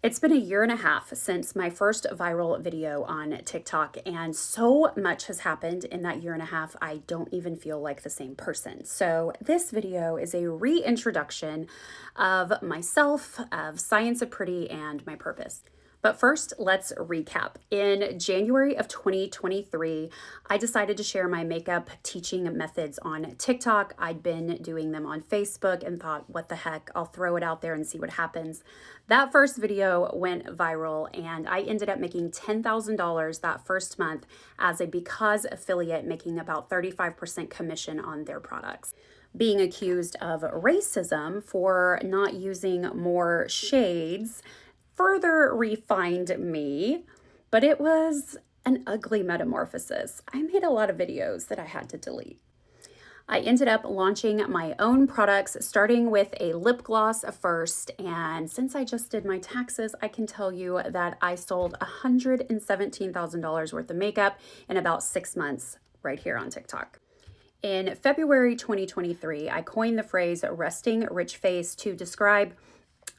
It's been a year and a half since my first viral video on TikTok, and so much has happened in that year and a half, I don't even feel like the same person. So, this video is a reintroduction of myself, of Science of Pretty, and my purpose. But first, let's recap. In January of 2023, I decided to share my makeup teaching methods on TikTok. I'd been doing them on Facebook and thought, what the heck, I'll throw it out there and see what happens. That first video went viral and I ended up making $10,000 that first month as a Because affiliate, making about 35% commission on their products. Being accused of racism for not using more shades further refined me, but it was an ugly metamorphosis. I made a lot of videos that I had to delete. I ended up launching my own products, starting with a lip gloss first. And since I just did my taxes, I can tell you that I sold $117,000 worth of makeup in about 6 months right here on TikTok. In February 2023, I coined the phrase resting rich face to describe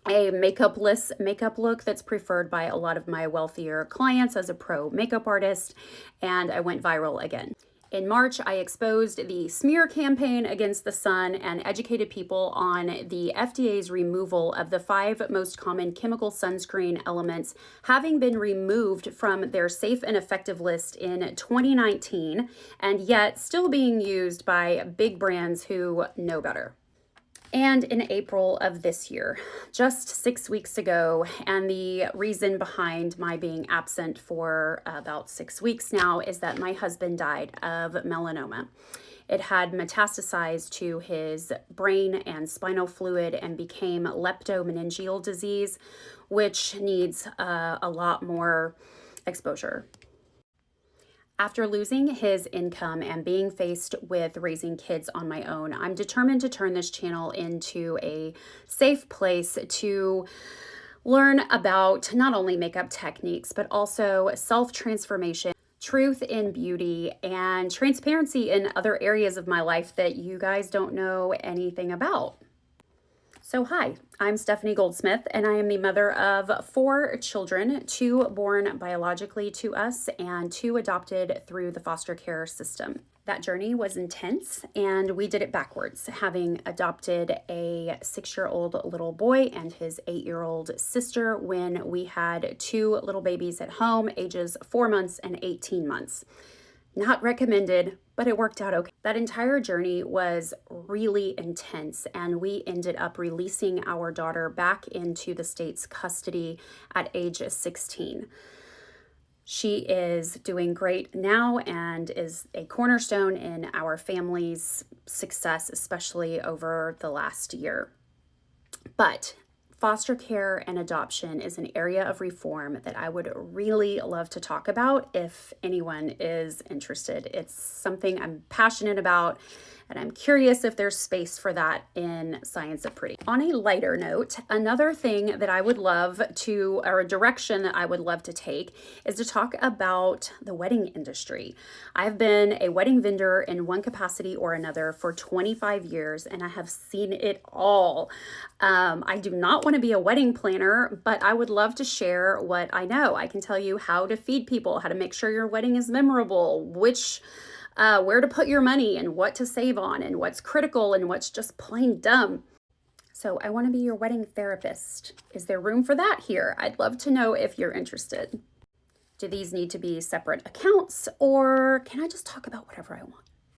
a makeupless makeup look that's preferred by a lot of my wealthier clients as a pro makeup artist, and I went viral again. In March, I exposed the smear campaign against the sun and educated people on the FDA's removal of the 5 most common chemical sunscreen elements having been removed from their safe and effective list in 2019, and yet still being used by big brands who know better. And in April of this year, just 6 weeks ago, and the reason behind my being absent for about 6 weeks now is that my husband died of melanoma. It had metastasized to his brain and spinal fluid and became leptomeningeal disease, which needs a lot more exposure. After losing his income and being faced with raising kids on my own, I'm determined to turn this channel into a safe place to learn about not only makeup techniques, but also self-transformation, truth in beauty, and transparency in other areas of my life that you guys don't know anything about. So hi, I'm Stephanie Goldsmith, and I am the mother of 4 children, 2 born biologically to us and 2 adopted through the foster care system. That journey was intense, and we did it backwards, having adopted a 6-year-old little boy and his 8-year-old sister when we had 2 little babies at home, ages 4 months and 18 months. Not recommended, but it worked out okay. That entire journey was really intense, and we ended up releasing our daughter back into the state's custody at age 16. She is doing great now and is a cornerstone in our family's success, especially over the last year. But foster care and adoption is an area of reform that I would really love to talk about if anyone is interested. It's something I'm passionate about, and I'm curious if there's space for that in Science of Pretty. On a lighter note, another thing that I would love to, or a direction that I would love to take, is to talk about the wedding industry. I've been a wedding vendor in one capacity or another for 25 years, and I have seen it all. I do not want to be a wedding planner, but I would love to share what I know. I can tell you how to feed people, how to make sure your wedding is memorable, where to put your money and what to save on and what's critical and what's just plain dumb. So I want to be your wedding therapist. Is there room for that here? I'd love to know if you're interested. Do these need to be separate accounts, or can I just talk about whatever I want?